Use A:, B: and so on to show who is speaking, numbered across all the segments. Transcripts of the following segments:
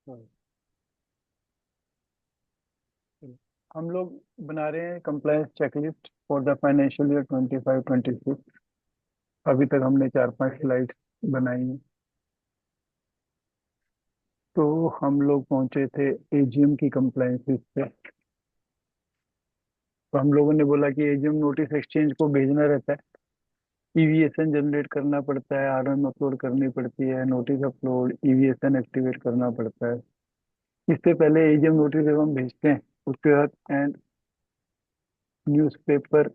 A: हाँ, हम लोग बना रहे हैं compliance checklist for the financial year 25-26। अभी तक हमने 4-5 स्लाइड बनाई हैं। तो हम लोग पहुंचे थे एजीएम की कंप्लायंसेस पे। तो हम लोगों ने बोला कि एजीएम नोटिस एक्सचेंज को भेजना रहता है, ईवीएसएन जनरेट करना पड़ता है, आरएम अपलोड करनी पड़ती है, नोटिस अपलोड, ईवीएसएन एक्टिवेट करना पड़ता है। इससे पहले एजीएम नोटिस जब हम भेजते हैं उसके बाद एंड न्यूज़पेपर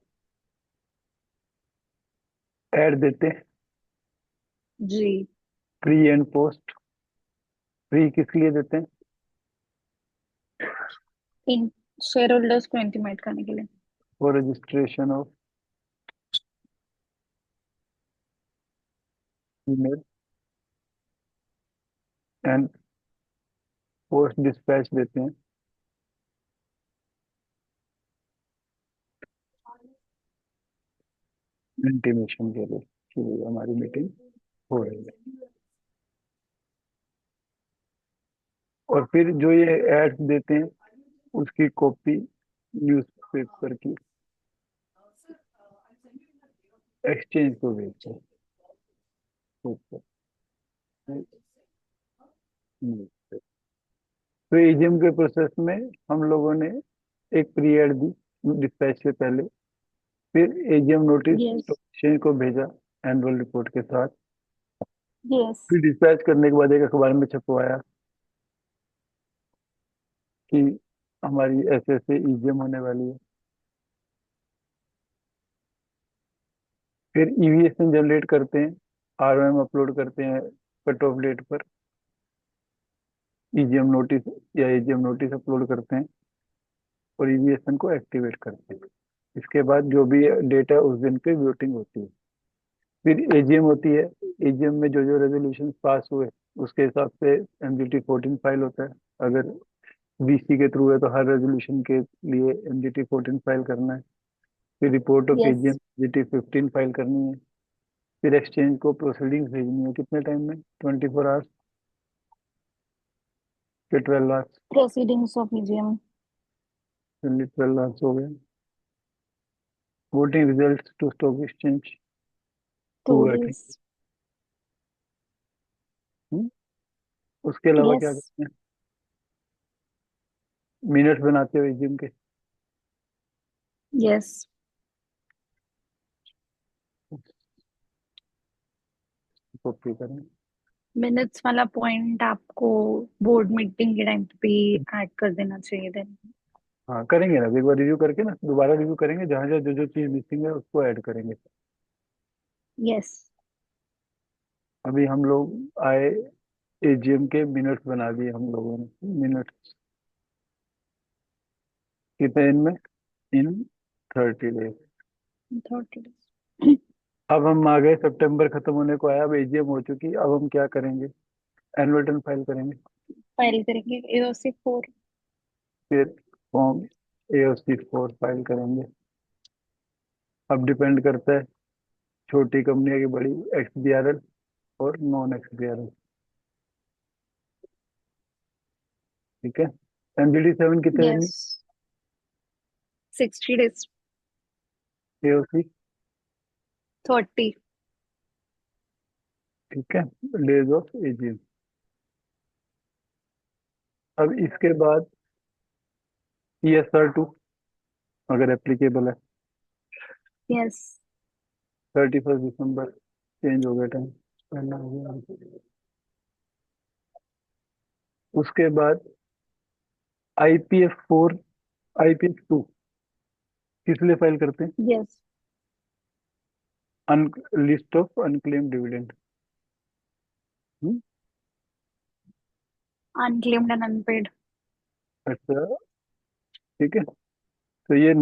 A: ऐड देते हैं,
B: जी।
A: Pre and post. प्री किस लिए देते हैं?
B: इन शेयर होल्डर्स को इंटीमेट करने के लिए।
A: For registration of email and post dispatch देते हैं इंटीमेशन के लिए कि हमारी मीटिंग हो रही है। और फिर जो ये एड्स देते हैं उसकी कॉपी न्यूज़पेपर की एक्सचेंज को भेजते हैं। ऊपर, न्यूज़पेपर। तो एजीएम के प्रोसेस में हम लोगों ने एक प्री एड दी डिस्पैच से पहले, फिर एजीएम नोटिस
B: यस।
A: एक्सचेंज को भेजा एनुअल रिपोर्ट के साथ,
B: यस।
A: फिर डिस्पैच करने के बाद एक अखबार में छपवाया कि हमारी ऐसे ऐसे ईवीएम होने वाली है। फिर ईवीएसएन जनरेट करते हैं, आरओएम अपलोड करते हैं कट ऑफ डेट पर, ईजीएम नोटिस या एजीएम नोटिस अपलोड करते हैं और ईवीएसएन को एक्टिवेट करते हैं। इसके बाद जो भी डेटा उस दिन पे वोटिंग होती है, फिर एजीएम होती है। एजीएम में जो जो रेजोल्यूशन पास हुए उसके हिसाब से एमजीटी 14 फाइल होता है। अगर वीसी के थ्रू है तो हर रेजोल्यूशन के लिए एमजीटी 14 फाइल करना है। फिर report of
B: yes.
A: AGM MGT 15 file करनी है। फिर एक्सचेंज को प्रोसीडिंग्स भेजनी है कितने टाइम में, 24 आवर्स के 12 hours?
B: Proceedings of EGM.
A: 12 hours हो गए। Voting result to stock exchange 2 working.
B: 2 days।
A: उसके अलावा
B: यस।
A: क्या करते हैं? मिनट्स बनाते हो एजीएम के,
B: यस।
A: कॉपी करें।
B: मिनट्स वाला पॉइंट आपको बोर्ड मीटिंग के टाइम पे ऐड कर देना चाहिए देन।
A: हाँ करेंगे ना, एक बार रिव्यू करके ना दोबारा रिव्यू करेंगे, जहाँ जहाँ जो जो चीज़ मिसिंग है उसको ऐड करेंगे।
B: यस।
A: अभी हम लोग आए, एजीएम के मिनट्स बना दिए हम लोगों ने। मिनट्स कितने इनमें? इन 30 डेज।
B: 30 days।
A: अब हम आ गए, सितंबर खत्म होने को आया, अब एजीएम हो चुकी, अब हम क्या करेंगे? एनुअल रिटर्न फाइल करेंगे।
B: फाइल करेंगे AOC 4।
A: फिर फॉर्म AOC 4 फाइल करेंगे। अब डिपेंड करता है छोटी कंपनी है कि बड़ी, एक्सबीआरएल और नॉन एक्सबीआरएल। ठीक है। MGD 7 कितने दिन
B: यस।
A: में?
B: 60 days।
A: AOC,
B: 30।
A: ठीक है, डेज ऑफ एजीएम। अब इसके बाद CSR 2 अगर एप्लीकेबल है,
B: यस।
A: 31 दिसंबर चेंज हो गया टाइम, पहला हो गया। उसके बाद IPF 4, IPF 2 किस लिए फाइल करते हैं?
B: Yes.
A: List of unclaim dividend.
B: Unclaimed and unpaid.
A: अच्छा, ठीक है। तो ये
B: जी।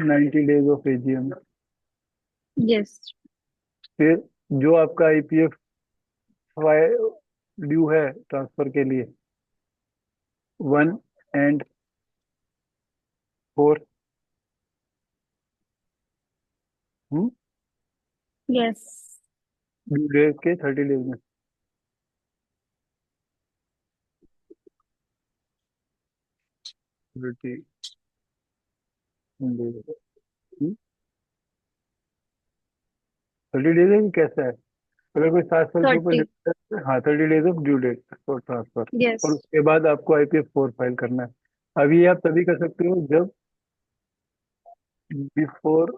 A: 90 डेज ऑफ एजीएम।
B: यस।
A: फिर जो आपका IPF ड्यू है ट्रांसफर के लिए, 1 and 4,
B: यस।
A: ड्यू डेट के 30 डेज में। 30 डेज। 30 डेज है कि कैसा है? अगर कोई 7 साल के ऊपर
B: 30।
A: डिफरेंस है, हाँ 30 days of due date for transfer.
B: Yes.
A: और उसके बाद आपको IPF4 फाइल करना है। अब ये आप तभी कर सकते हो जब बिफोर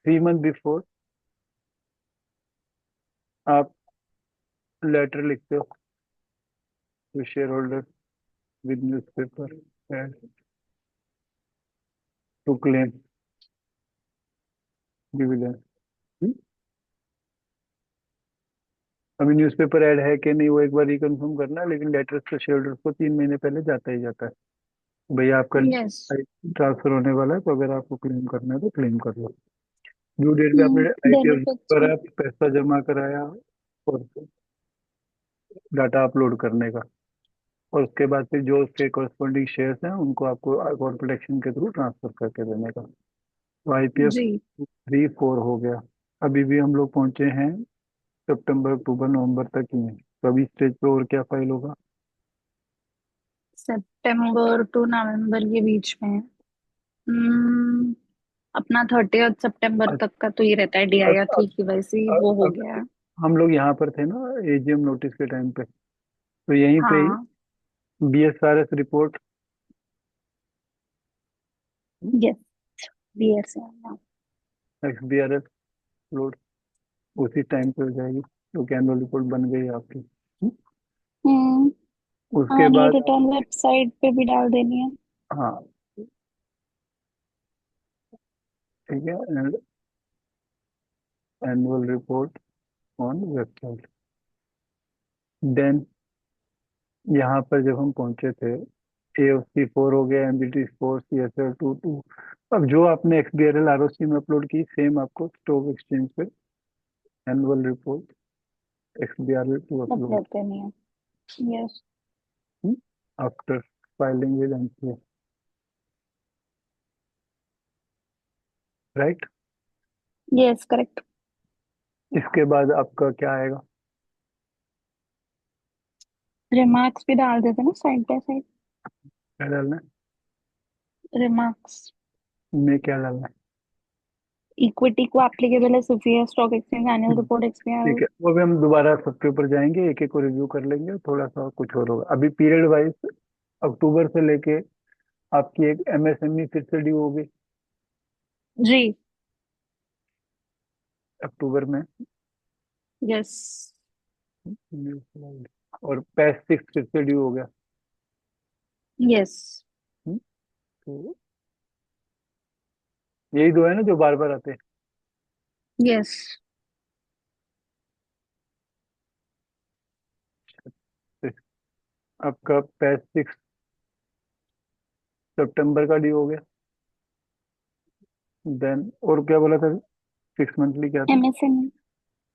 A: 3 मंथ बिफोर आप लेटर लिखते हो to share holder with newspaper to claim dividend. अभी न्यूज़पेपर ऐड है कि नहीं वो एक बार रिकन्फर्म करना है, लेकिन लेटर्स तो शेयर होल्डर्स को 3 महीने पहले जाता ही जाता है। भैया आपका
B: यस।
A: ट्रांसफर होने वाला है, तो अगर आपको क्लेम करना है तो क्लेम कर लो। ड्यू डेट पे आपने IPF
B: बेनिफिट्स भी।
A: करा, पैसा जमा कराया और डाटा अपलोड करने का, और उसके बाद फिर जो उसके कॉरस्पॉन्डिंग शेयर्स हैं उनको आपको अकाउंट प्रोटेक्शन के थ्रू ट्रांसफर करके देने का। तो IPF
B: जी।
A: 3 4 हो गया। अभी भी हम लोग पहुंचे हैं सितंबर अक्टूबर नवंबर तक ही हैं। तो अभी स्टेज पे और क्या फाइल होगा?
B: सितंबर टू नवंबर के बीच में। हम्म, अपना 30 सितंबर
A: अच्छा,
B: तक का तो ये रहता है,
A: अब
B: DIR
A: अब
B: 3 की वैसे ही वो हो
A: अब
B: गया है।
A: हम लोग यहाँ पर थे ना AGM नोटिस के टाइम पे, तो यहीं पे ही
B: हाँ।
A: BSRS report,
B: yes. DIR से आना।
A: XBRS लोड उसी टाइम पे हो जाएगी, क्योंकि एनुअल रिपोर्ट बन गई है आपकी।
B: हम्म।
A: उसके
B: एनुअल
A: बाद
B: रिटर्न वेबसाइट पे भी डाल देनी है।
A: हाँ ठीक है, annual report on website. Then यहाँ पर जब हम पहुंचे थे, AOC4 हो गया, MBT4, CSL 22। अब जो आपने XBRL ROC में अपलोड की, सेम आपको स्टॉक एक्सचेंज पे annual report XBRL 2 upload
B: upload करनी है। Yes.
A: After filing with NCA, right.
B: Yes, correct.
A: इसके बाद आपका क्या आएगा?
B: रिमार्क्स भी डाल देते ना साइड बाय साइड।
A: क्या डालना
B: रिमार्क्स।
A: है? में क्या डालना है?
B: इक्विटी को एप्लीकेबल है सोफिया स्टॉक एक्सचेंज एनुअल रिपोर्ट
A: ठीक
B: एक्सपीआर।
A: है, वो भी हम दोबारा सबके ऊपर जाएंगे, एक एक को रिव्यू कर लेंगे, थोड़ा सा कुछ और होगा। अभी पीरियड वाइज अक्टूबर से लेके आपकी एक MSME फिर से ड्यू होगी
B: जी।
A: अक्टूबर में।
B: यस।
A: New slide। और PAS 6 फिर से ड्यू हो गया।
B: यस।
A: हम्म, तो यही दो है ना जो बार बार आते हैं।
B: यस।
A: तो आपका PAS 6 सितंबर का ड्यू हो गया। देन और क्या बोला था? 6 मंथली क्या था?
B: MSME।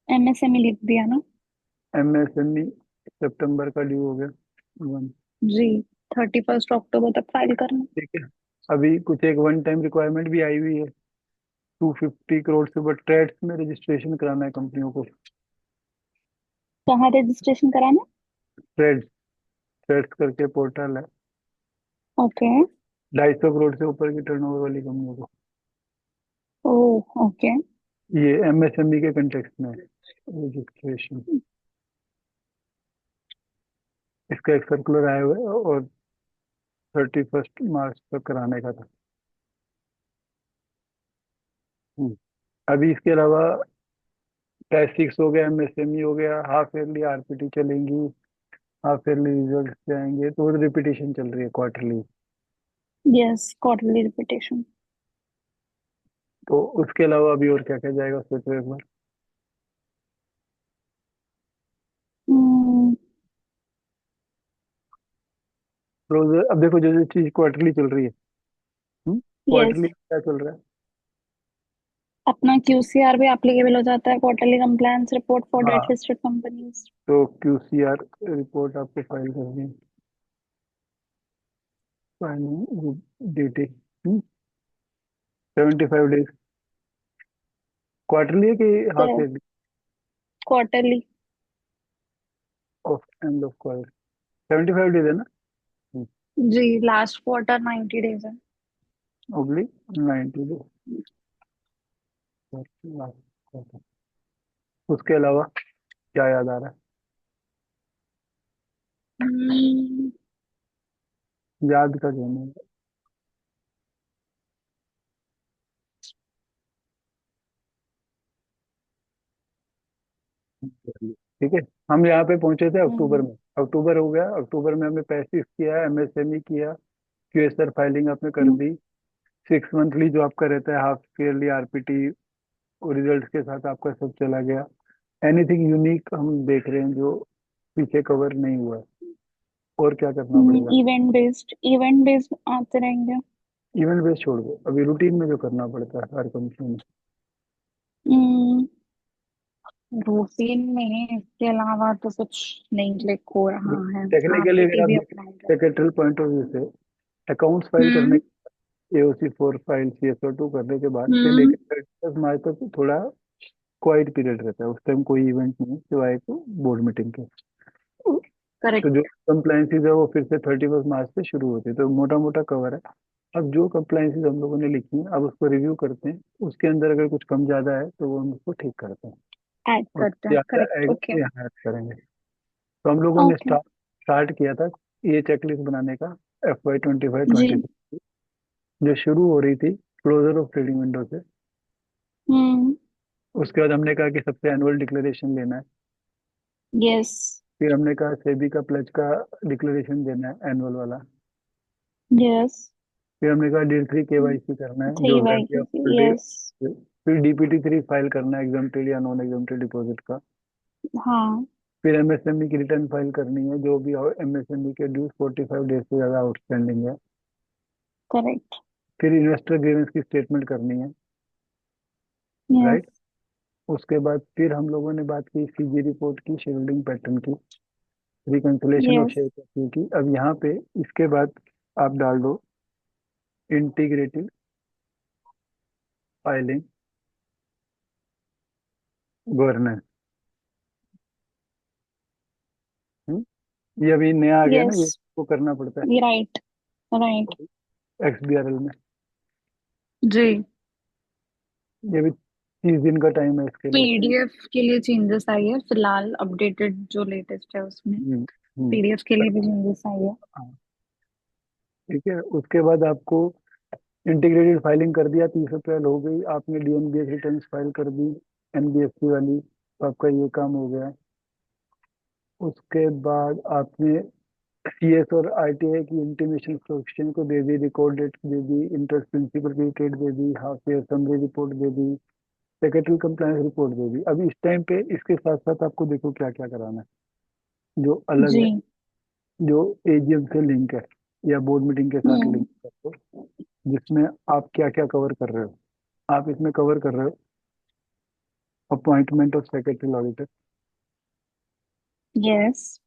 B: MSME लिख दिया ना।
A: MSME सितंबर का ड्यू हो गया 1।
B: जी। 31 अक्टूबर तक फाइल करना।
A: ठीक है। अभी कुछ एक वन टाइम रिक्वायरमेंट भी आई हुई है, 250 करोड़ से ऊपर ट्रेड्स में रजिस्ट्रेशन कराना है कंपनियों को।
B: कहाँ रजिस्ट्रेशन कराना?
A: ट्रेड्स, ट्रेड्स करके पोर्टल है,
B: ओके।
A: 250 करोड़ से ऊपर की टर्नओवर वाली कंपनियों को।
B: ओ। ओके।
A: ये MSME के कंटेक्स्ट में है रजिस्ट्रेशन। इसका एक सर्कुलर आया हुआ है, और 31 मार्च तक कराने का था। हम्म। अभी इसके अलावा PAS 6 हो गया, MSME हो गया, हाफ ईयरली RPT चलेंगी, हाफ ईयरली रिजल्ट आएंगे, तो वो रिपीटेशन चल रही है क्वार्टरली।
B: Yes, quarterly repetition.
A: तो उसके अलावा अभी और क्या क्या जाएगा सोचो एक बार। रोज अब देखो, जो जो चीज क्वार्टरली चल रही है,
B: यस।
A: क्वार्टरली क्या चल रहा है?
B: अपना QCR भी एप्लीकेबल हो जाता है, quarterly compliance report for date
A: हाँ,
B: लिस्टेड कंपनीज।
A: तो QCR रिपोर्ट आपको फाइल करनी है, फाइलिंग डेट 75 डेज। क्वार्टरली है कि half yearly?
B: Quarterly.
A: Of end of quarter 75 days है ना।
B: जी, लास्ट क्वार्टर 90 डेज है।
A: ओब्ली 90 डे। उसके अलावा क्या याद आ रहा
B: हम्म,
A: है? याद कर लेना। ठीक है। हम यहाँ पे पहुंचे थे अक्टूबर
B: हम्म,
A: में। अक्टूबर हो गया, अक्टूबर में हमने पैसिव किया, एमएसएमई किया, क्यूएसआर फाइलिंग आपने कर
B: हम्म,
A: दी। 6 मंथली जो आपका रहता है हाफ ईयरली आरपीटी रिजल्ट के साथ आपका सब चला गया। एनीथिंग यूनिक हम देख रहे हैं जो पीछे कवर नहीं हुआ है? और क्या करना पड़ेगा?
B: इवेंट बेस्ड आते रहेंगे।
A: इवेंट बेस छोड़ दो, अभी रूटीन में जो करना पड़ता है हर कंपनी में।
B: रूटीन में इसके अलावा तो कुछ नहीं क्लिक हो रहा है।
A: टेक्निकली अगर
B: आरपीटी
A: आप
B: भी
A: देखें,
B: अप्लाइड है।
A: सेक्रेटरी पॉइंट ऑफ व्यू से अकाउंट्स फाइल करने,
B: हम्म,
A: एओसी 4 फाइल, CSO 2 करने के बाद से
B: हम्म,
A: लेकर 31 मार्च तक थोड़ा क्वाइट पीरियड रहता है। उस टाइम कोई इवेंट नहीं है सिवाय एक बोर्ड मीटिंग के। तो जो
B: करेक्ट।
A: कंप्लाइंसेज है वो फिर से 31 मार्च से शुरू होती है, तो मोटा मोटा कवर है। अब जो कंप्लाइंसेज हम लोगों ने लिखी है अब उसको रिव्यू करते हैं, उसके अंदर अगर कुछ कम ज्यादा है तो वो हम उसको ठीक करते हैं
B: ऐड
A: और
B: करते हैं,
A: ज्यादा
B: करेक्ट,
A: ऐड
B: ओके।
A: यहाँ ऐड करेंगे। तो हम लोगों ने
B: ओके।
A: स्टार्ट किया था ये चेकलिस्ट बनाने का FY 25
B: जी।
A: 26 जो शुरू हो रही थी क्लोजर ऑफ ट्रेडिंग विंडो से।
B: हम्म।
A: उसके बाद हमने कहा कि सबसे एनुअल डिक्लेरेशन लेना है।
B: यस।
A: फिर हमने कहा सेबी का प्लेज का डिक्लेरेशन देना है एनुअल वाला।
B: यस।
A: फिर हमने कहा D3 KYC करना है
B: थ्री
A: जो
B: by
A: value of day.
B: Yes.
A: फिर DPT 3 फाइल करना है एग्जम्पटेड या नॉन एग्जम्पटेड डिपॉजिट का।
B: हाँ।
A: फिर MSME की रिटर्न फाइल करनी है जो भी MSME के ड्यूज 45 डेज से ज्यादा आउटस्टैंडिंग है।
B: करेक्ट।
A: फिर इन्वेस्टर ग्रीवेंस की स्टेटमेंट करनी है।
B: यस।
A: राइट। उसके बाद फिर हम लोगों ने बात की CG रिपोर्ट की, शेड्यूलिंग पैटर्न की, reconciliation of
B: yes.
A: Share capital की। अब यहाँ पे इसके बाद आप डाल दो इंटीग्रेटेड फाइलिंग गवर्नेंस। ये अभी नया आ गया ना,
B: यस।
A: ये को करना पड़ता है
B: राइट। राइट।
A: XBRL में।
B: जी।
A: ये भी 30 दिन का टाइम है इसके लिए।
B: पीडीएफ के लिए चेंजेस आई है फिलहाल, अपडेटेड जो लेटेस्ट है उसमें।
A: हम्म। हम्म।
B: पीडीएफ के लिए भी चेंजेस आई है।
A: हाँ, ठीक है। उसके बाद आपको इंटीग्रेटेड फाइलिंग कर दिया, 30 अप्रैल हो गई, आपने DNBS रिटर्न फाइल कर दी NBFC वाली, तो आपका ये काम हो गया। उसके बाद आपने CS और RTI की इंटीमेशन प्रोफेशन को दे दी, रिकॉर्ड डेट दे दी, इंटरेस्ट प्रिंसिपल की डेट दे दी, हाफ ईयर समरी रिपोर्ट दे दी, सेक्रेटरी कंप्लायंस रिपोर्ट दे दी। अब इस टाइम पे इसके साथ साथ आपको देखो क्या क्या कराना है जो अलग
B: जी।
A: है, जो AGM से लिंक है या बोर्ड मीटिंग के साथ लिंक
B: हम्म।
A: है, जिसमें आप क्या क्या कवर कर रहे हो। आप इसमें कवर कर रहे हो appointment of secretary auditor,
B: yes.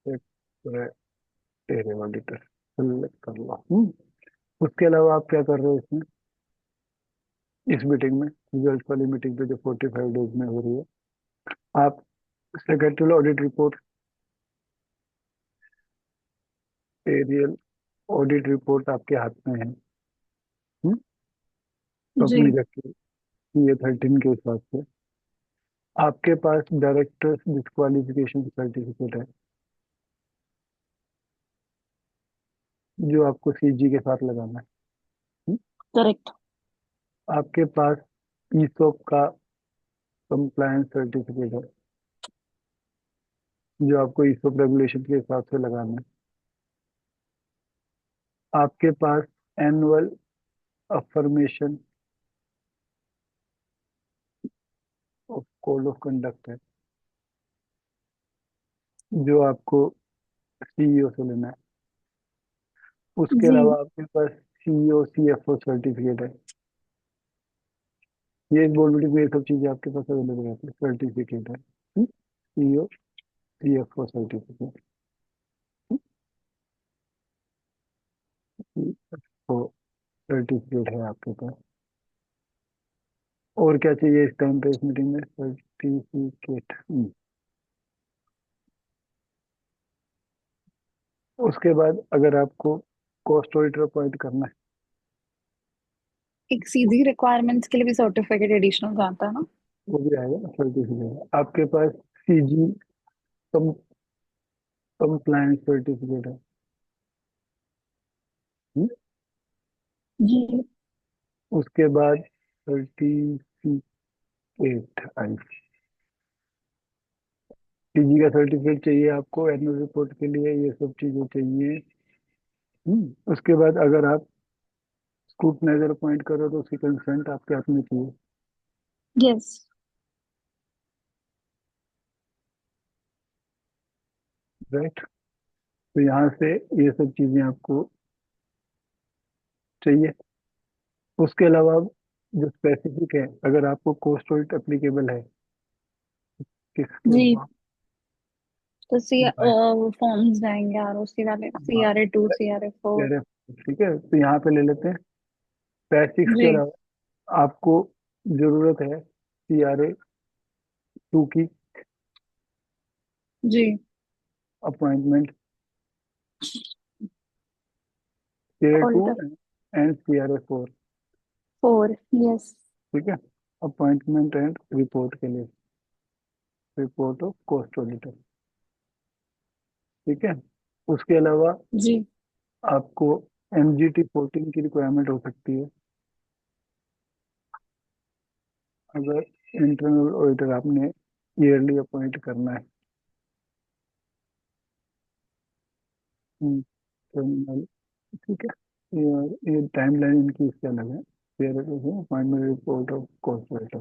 A: Secretary auditor select कर लो। उसके अलावा आप क्या कर रहे हो इसमें, इस मीटिंग में, रिजल्ट वाली मीटिंग पे जो 45 डेज में हो रही है, आप secretary audit report, aerial audit report आपके हाथ में है।
B: जी।
A: कंपनी का CA 13 के हिसाब से आपके पास डायरेक्टर्स डिस्क्वालिफिकेशन सर्टिफिकेट है जो आपको CG के साथ लगाना है। हम्म?
B: करेक्ट।
A: आपके पास ESOP का कंप्लायंस सर्टिफिकेट है जो आपको ESOP रेगुलेशन के हिसाब से लगाना है। आपके पास annual affirmation of code of conduct है जो आपको CEO से लेना है। उसके
B: जी।
A: अलावा आपके पास CEO CFO सर्टिफिकेट है। ये इस बोर्ड मीटिंग में ये सब चीजें आपके पास अवेलेबल है, सर्टिफिकेट है। CEO CFO certificate, CFO certificate है आपके पास। और क्या चाहिए इस टाइम पे इस मीटिंग में? सर्टिफिकेट। उसके बाद अगर आपको कॉस्ट ऑडिटर अपॉइंट करना है,
B: एक सीधी रिक्वायरमेंट्स के लिए भी सर्टिफिकेट एडिशनल जाता है ना?
A: वो भी आएगा सर्टिफिकेट आपके पास। सीजी कम कंप्लायंस सर्टिफिकेट है। हम्म?
B: जी।
A: उसके बाद सर्टिफिकेट आई, सीजी का सर्टिफिकेट चाहिए आपको एनुअल रिपोर्ट के लिए, ये सब चीजें चाहिए। उसके बाद अगर आप स्क्रूटनाइजर अपॉइंट करो तो उसकी कंसेंट आपके हाथ में चाहिए।
B: यस।
A: राइट। तो यहाँ से ये सब चीजें आपको चाहिए। उसके अलावा जो स्पेसिफिक है, अगर आपको कोस्ट ऑडिट एप्लीकेबल है किसके
B: जी।
A: बाद,
B: तो सी
A: बाय,
B: फॉर्म्स जाएंगे आरओसी वाले,
A: हाँ,
B: CRA 2 CRA 4।
A: ठीक है, तो यहाँ पे ले लेते हैं। बेसिक्स के
B: जी।
A: अलावा आपको जरूरत है CRA 2 की
B: जी।
A: Appointment, CRA 2
B: auditor
A: and CRA 4।
B: 4। Yes.
A: ठीक है, अपॉइंटमेंट एंड रिपोर्ट के लिए, रिपोर्ट ऑफ कॉस्ट ऑडिटर। ठीक है। उसके अलावा
B: जी।
A: आपको MGT 14 की रिक्वायरमेंट हो सकती है, अगर इंटरनल ऑडिटर आपने ईयरली अपॉइंट करना है। इंटरनल, ठीक है, ये टाइमलाइन इनकी इससे अलग है, appointment report of cost auditor.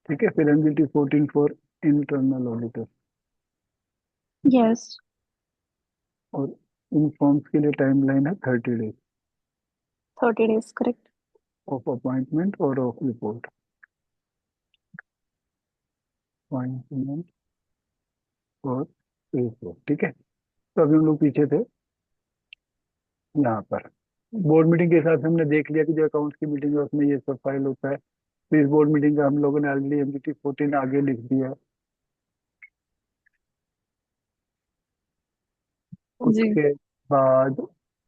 A: ठीक है, फिर MGT 14 for internal auditor.
B: Yes.
A: और इन फॉर्म्स के लिए टाइमलाइन है 30 days
B: 30 days correct.
A: Of appointment और ऑफ रिपोर्ट, अपॉइंटमेंट और रिपोर्ट। ठीक है, तो अभी हम लोग पीछे थे यहाँ पर। बोर्ड मीटिंग के हिसाब से हमने देख लिया कि जो अकाउंट्स की मीटिंग है उसमें ये सब फाइल होता है। तो इस बोर्ड मीटिंग का हम लोगों ने ऑलरेडी MGT 14 आगे लिख दिया।
B: जी।
A: उसके बाद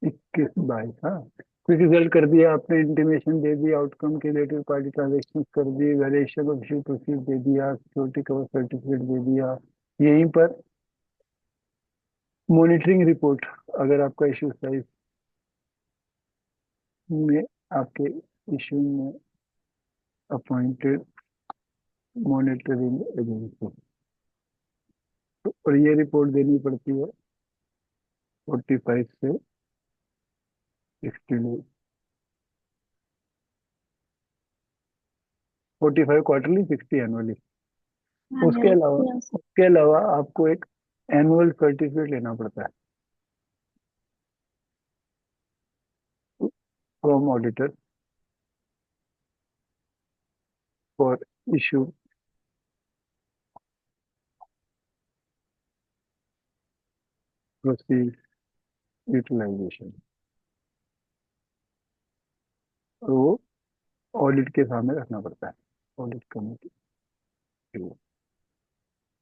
A: 21 22, हाँ, क्विक रिजल्ट कर दिया आपने, इंटीमेशन दे दी, आउटकम के रिलेटेड पार्टी ट्रांजेक्शन कर दी, वेरिएशन ऑफ इशू प्रोसीड दे दिया, सिक्योरिटी कवर सर्टिफिकेट दे दिया। यहीं पर मॉनिटरिंग रिपोर्ट, अगर आपका इशू साइज में, आपके इशू में अपॉइंटेड मॉनिटरिंग एजेंसी, और ये रिपोर्ट देनी पड़ती है 45 से 60 डेज, 45 क्वार्टरली, 60 एनुअली। उसके
B: एनुअल।
A: अलावा
B: यस।
A: उसके अलावा आपको एक एनुअल सर्टिफिकेट लेना पड़ता है from auditor for issue proceed utilisation. और वो ऑडिट के सामने रखना पड़ता है, ऑडिट कमेटी के लिए।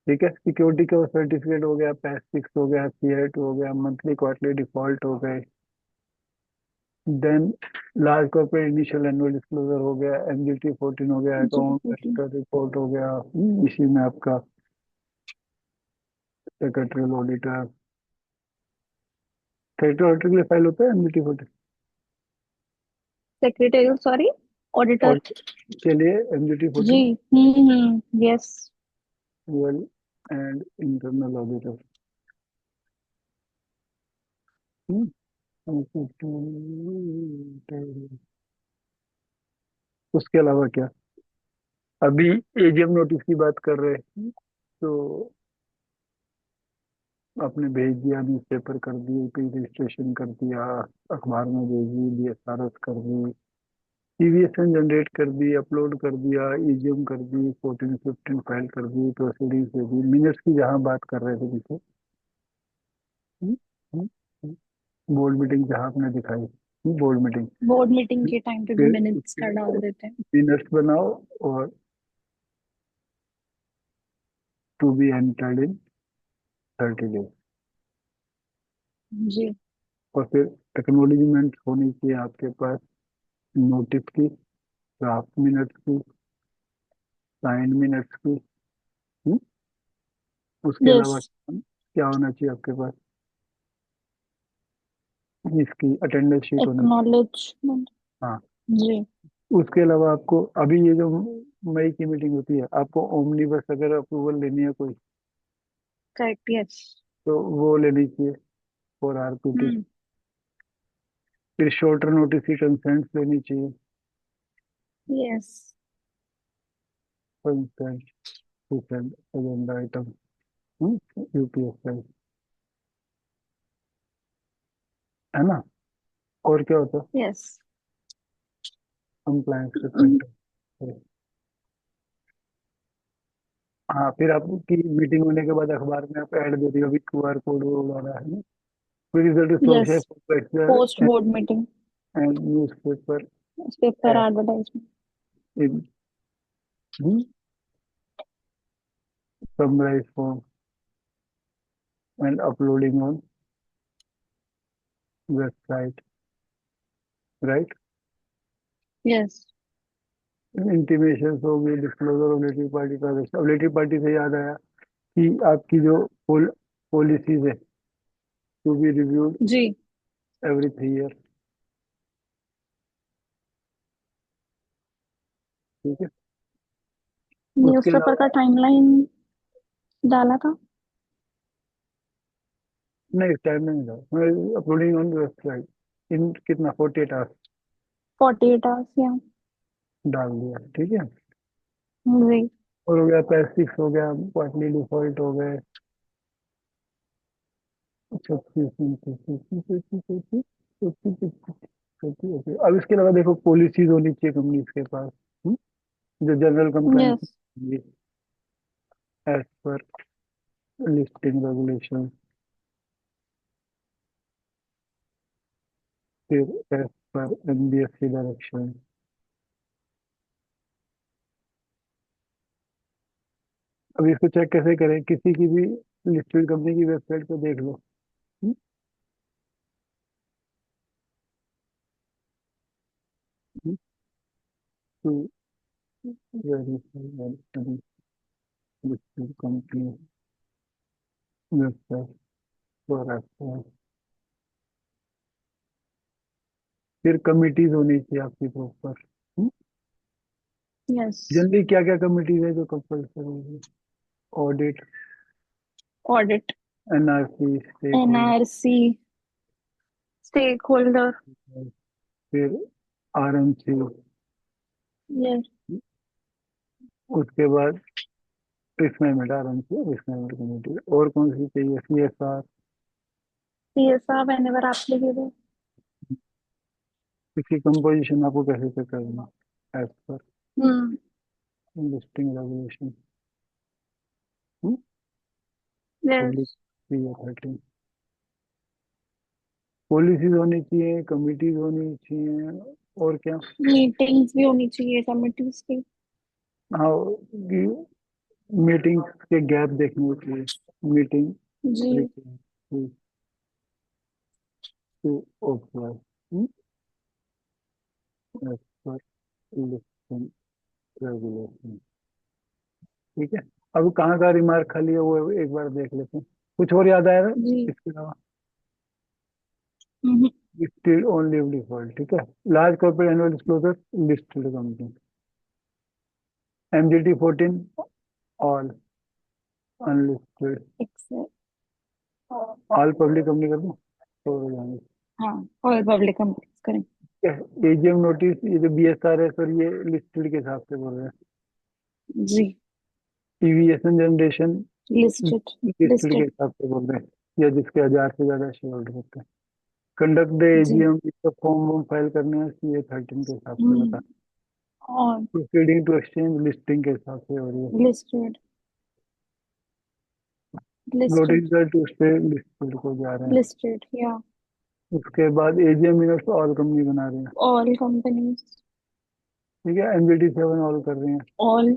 A: ठीक है, सिक्योरिटी का सर्टिफिकेट हो गया, पैस 6 हो गया, CI 2 हो गया, मंथली क्वार्टरली डिफॉल्ट हो गए, then large corporate initial annual disclosure हो गया, MGT 14 हो गया,
B: जी।
A: अकाउंट
B: 14।
A: रिपोर्ट हो गया। इसी में आपका सेक्रेटरियल ऑडिटर, सेक्रेटरी ऑडिटर के लिए फाइल होता है MGT 14,
B: secretary sorry, auditor.
A: Audit के लिए MGT
B: जी।
A: 14
B: yes.
A: Annual and internal auditor. उसके अलावा क्या, अभी AGM नोटिस की बात कर रहे हैं, तो आपने भेज दिया, न्यूज़पेपर कर दिए, प्री रजिस्ट्रेशन कर दिया, अखबार में भेज दी, BSRS कर दी, CVSN जनरेट कर दी, अपलोड कर दिया, EGM कर दी, 14 15 फाइल कर दी, प्रोसीडिंग्स दे दी, मिनट्स की जहाँ बात कर रहे थे पीछे, बोर्ड मीटिंग जहाँ आपने दिखाई, बोर्ड मीटिंग,
B: बोर्ड मीटिंग के टाइम पे भी
A: फिर
B: मिनट्स
A: उसके
B: का डाल देते हैं।
A: मिनट्स बनाओ, और to be entered in 30 days.
B: जी।
A: और फिर एक्नॉलेजमेंट होनी चाहिए आपके पास, नोटिस की, ड्राफ्ट मिनट्स की, साइन मिनट्स की। हम्म? उसके
B: यस।
A: अलावा क्या होना चाहिए आपके पास? इसकी अटेंडेंस शीट होनी चाहिए।
B: एक्नॉलेजमेंट।
A: हाँ।
B: जी।
A: उसके अलावा आपको अभी ये जो मई की मीटिंग होती है, आपको ओमनी बस अगर अप्रूवल लेनी है कोई,
B: करेक्ट। यस।
A: तो वो लेनी चाहिए फॉर आरपीटी।
B: हम्म।
A: फिर शॉर्टर नोटिस की कंसेंट लेनी चाहिए।
B: Yes.
A: Consent to send agenda item, UPSL, है ना? और क्या होता है?
B: यस।
A: कंप्लायंस के फैक्टर। हाँ, फिर आपकी मीटिंग होने के बाद अखबार में आप ऐड दे दिए, अभी क्यूआर कोड वगैरह है ना। फिर result
B: yes.
A: Disclosure for
B: post
A: lecture
B: board meeting.
A: And newspaper
B: paper
A: ad
B: advertisement.
A: In summarise form and uploading on website, right?
B: Yes.
A: Intimation हो गई, disclosure of related party transaction. अब related party से याद आया कि आपकी जो पॉलिसीज है, टू बी रिव्यूड
B: जी।
A: Every 3 year. ठीक है। उसके
B: न्यूज़पेपर
A: अलावा
B: का टाइमलाइन डाला था।
A: नहीं, टाइम नहीं मिला, अपलोडिंग ऑन वेबसाइट इन कितना 48 आवर्स
B: 48 आवर्स या।
A: डाल दिया, ठीक है।
B: जी।
A: और हो गया पैसिक्स, हो गया क्वार्टरली डिफॉल्ट, हो गए 36, अब इसके अलावा देखो पॉलिसीज होनी चाहिए कंपनीज के पास, हम्म, जो general compliance
B: yes.
A: As per listing regulation. फिर एज पर एनबीएफसी डायरेक्शन। अब इसको चेक कैसे करें? किसी की भी लिस्टेड कंपनी की वेबसाइट पे देख लो। हम्म, हम्म, to verify any listed company website for reference। फिर कमिटीज होनी चाहिए आपकी प्रॉपर।
B: यस।
A: जनरली क्या क्या कमिटीज है जो कंपल्सरी है? Audit,
B: audit.
A: NRC, stake
B: NRC. Stake holder.
A: Holder, फिर आरएमसी।
B: यस।
A: उसके बाद risk management, RMC risk management committee. और कौन सी चाहिए? सीएसआर।
B: CSR whenever applicable.
A: इसकी कंपोजिशन आपको कैसे से करना? एज पर
B: हम्म।
A: Listing regulation, public
B: yes.
A: 13। Policies होनी चाहिए, कमिटीज होनी चाहिए, और क्या?
B: मीटिंग्स भी होनी चाहिए कमिटीज की।
A: हाँ, मीटिंग के गैप देखने चाहिए। मीटिंग
B: जी।
A: Frequency to offer as per listing regulation. ठीक है। अब कहाँ का रिमार्क खाली है वो एक बार देख लेते हैं। कुछ और याद आया था
B: जी।
A: इसके अलावा?
B: Hmm.
A: Listed on leave default, ठीक है। Large corporate annual disclosure, listed company. MGT 14, all unlisted.
B: Excel.
A: All public company कर दूं तो हो जाएंगे।
B: हाँ। और पब्लिक कंपनीज करें।
A: एजीएम नोटिस, ये जो बीएसआर है सर, ये लिस्टेड के हिसाब से बोल रहे हैं।
B: जी।
A: TVSN generation
B: listed.
A: लिस्टेड के
B: लिस्टेड।
A: हिसाब से बोल रहे हैं, या जिसके 1000 से ज्यादा शेयर होल्डर होते हैं। कंडक्ट द
B: जी।
A: एजीएम, तो फॉर्म वॉर्म फाइल करने हैं CA 13 के हिसाब से बता।
B: और
A: प्रोसीडिंग टू एक्सचेंज लिस्टिंग के हिसाब से हो रही है।
B: Listed. Listed.
A: Notice to stay listed को जा रहे हैं।
B: लिस्टेड या।
A: उसके बाद एजीएम मिनट्स ऑल कंपनी बना रहे हैं।
B: All companies.
A: ठीक है। एनजीटी 7 ऑल कर रहे हैं।
B: ऑल।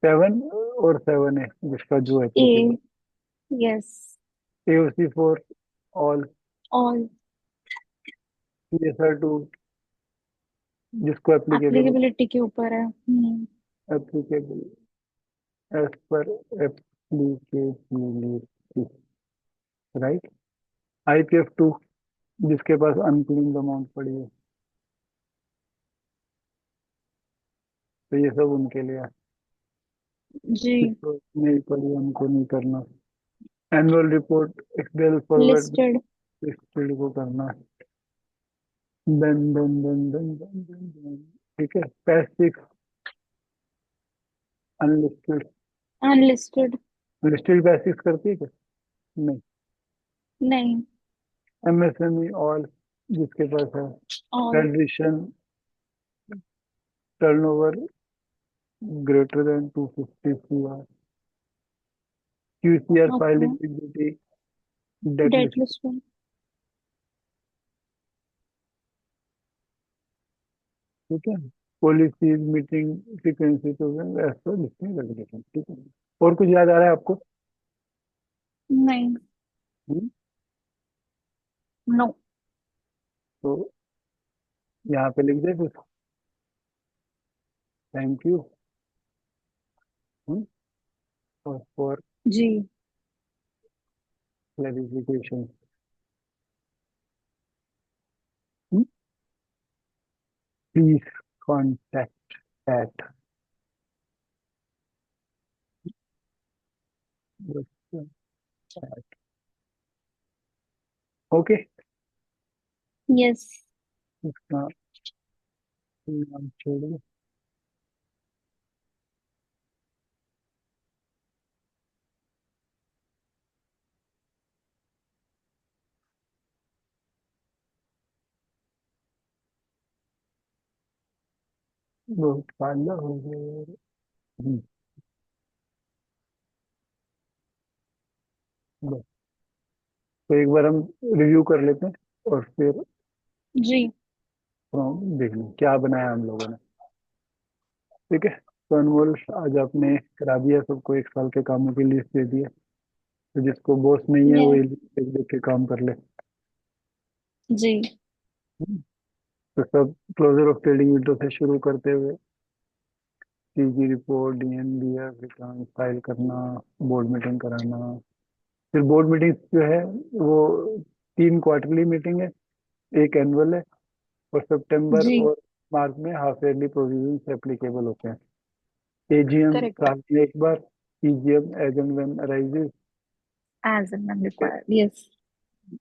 A: 7 और 7 है जिसका जो
B: A.
A: Applicable.
B: Yes.
A: AOC 4 all,
B: all.
A: CSR2 जिसको एप्लीकेबल,
B: एप्लीकेबिलिटी के ऊपर है।
A: एप्लीकेबल एज पर एप्लीकेबिलिटी, राइट। IPF2 जिसके पास अनक्लेम्ड अमाउंट पड़ी है, तो ये सब उनके लिए है।
B: जी।
A: जिसको नहीं पड़ी उनको नहीं करना। Annual report XL forward
B: listed.
A: Listed को करना है। देन ठीक है। Passive unlisted,
B: unlisted.
A: Listed passive करती है क्या? नहीं।
B: नहीं।
A: MSME ऑल जिसके पास है।
B: All.
A: Edition turnover greater than 250 CR। QCR
B: okay.
A: Filing activity date
B: date
A: list.
B: Listed.
A: ठीक है। पॉलिसीज मीटिंग फ्रीक्वेंसी तो एज पर लिस्टिंग रेगुलेशन। ठीक है। और कुछ याद आ रहा है आपको?
B: नहीं।
A: Hmm,
B: no.
A: तो यहाँ पे लिख दे कुछ। थैंक यू फॉर
B: जी।
A: Clarification. Please contact at. Okay.
B: Yes.
A: इसका नाम छोड़िए। बहुत फायदा हो गया। बस। तो एक बार हम रिव्यू कर लेते हैं और फिर
B: जी।
A: हम देख लें क्या बनाया हम लोगों ने। ठीक है। तो अनमोल, आज आपने करा दिया सबको 1 साल के कामों की लिस्ट दे दी है। तो जिसको बॉस नहीं है वो ये
B: यस।
A: देख देख के काम कर ले।
B: जी।
A: हम्म। तो सब क्लोजर ऑफ ट्रेडिंग विंडो से शुरू करते हुए CG report, DNBF return file करना, बोर्ड मीटिंग कराना। फिर बोर्ड मीटिंग जो है वो 3 क्वार्टरली मीटिंग है, एक एनुअल है, और सितंबर
B: जी।
A: और मार्च में हाफ ईयरली प्रोविजन एप्लीकेबल होते हैं। AGM
B: correct.
A: साल में एक बार, EGM as and when arises.
B: As and when required. Yes.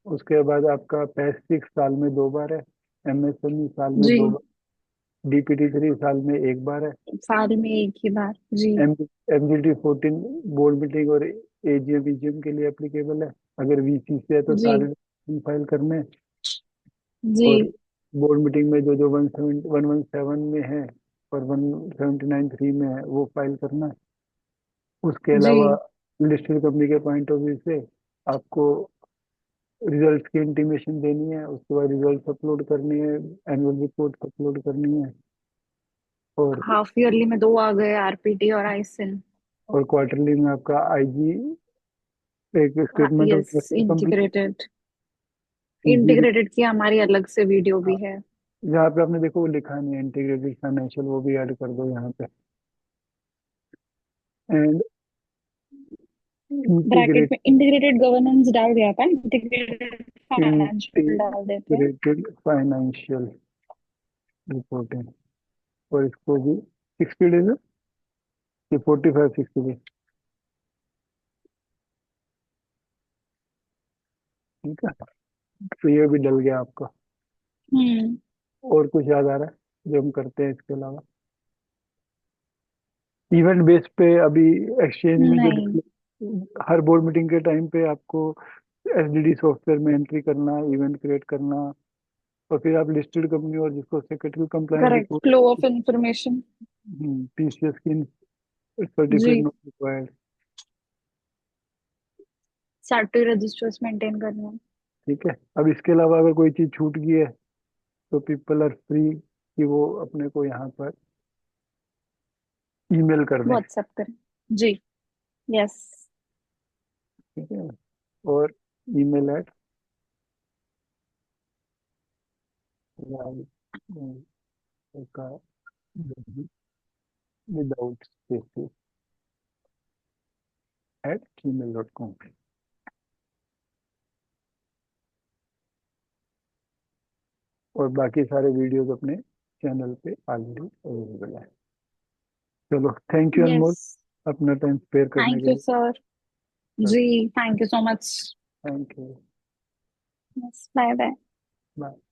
A: उसके बाद आपका पैसिव साल में 2 बार है, MSME साल में
B: जी।
A: 2 बार, DPT3 साल में एक बार है,
B: साल में एक ही बार। जी।
A: MGT14 बोर्ड मीटिंग और AGM EGM के लिए एप्लीकेबल है। अगर VC से है तो
B: जी।
A: सारे फाइल करने हैं।
B: जी।
A: और बोर्ड मीटिंग में जो जो 117 में है और 179(3) में है वो फाइल करना है। उसके
B: जी।
A: अलावा लिस्टेड कंपनी के पॉइंट ऑफ व्यू से आपको रिजल्ट की इंटीमेशन देनी है, उसके बाद रिजल्ट अपलोड करनी है, एनुअल रिपोर्ट अपलोड करनी है, और
B: हाफ ईयरली में दो आ गए, आरपीटी और आईसिन।
A: क्वार्टरली में आपका IG एक statement of
B: yes.
A: Complete.
B: Integrated.
A: CG
B: integrated की हमारी अलग से वीडियो भी है।
A: यहाँ पे आपने देखो वो लिखा नहीं है इंटीग्रेटेड फाइनेंशियल, वो भी ऐड कर दो यहाँ पे। एंड
B: ब्रैकेट
A: इंटीग्रेट
B: में इंटीग्रेटेड गवर्नेंस डाल दिया था, इंटीग्रेटेड फाइनेंशियल डाल देते हैं।
A: इंटीग्रेटेड फाइनेंशियल रिपोर्टिंग, और इसको भी 60 डेज है कि 45 60 डेज? ठीक है। तो ये भी डल गया आपका।
B: हम्म।
A: और कुछ याद आ रहा है जो हम करते हैं इसके अलावा? इवेंट बेस पे अभी एक्सचेंज में जो
B: नहीं।
A: हर बोर्ड मीटिंग के टाइम पे आपको SDD सॉफ्टवेयर में एंट्री करना, इवेंट क्रिएट करना, और फिर आप लिस्टेड कंपनी और जिसको secretary compliance
B: correct.
A: Report,
B: flow of information.
A: PCS की
B: जी।
A: Certificate not required.
B: Statutory registers maintain करना।
A: ठीक है। अब इसके अलावा अगर कोई चीज छूट गई है तो पीपल आर फ्री कि वो अपने को यहाँ पर ईमेल कर दें।
B: व्हाट्सएप करें। जी। यस।
A: ठीक है। और email का विदाउट स्पेसेस @gmail.com। और बाकी सारे वीडियोस अपने चैनल पे ऑलरेडी अवेलेबल है। चलो, थैंक यू
B: यस।
A: अनमोल, अपना टाइम स्पेयर करने
B: थैंक
A: के
B: यू
A: लिए।
B: सर। जी, thank you so much.
A: Thank you.
B: Yes, bye bye.
A: Bye.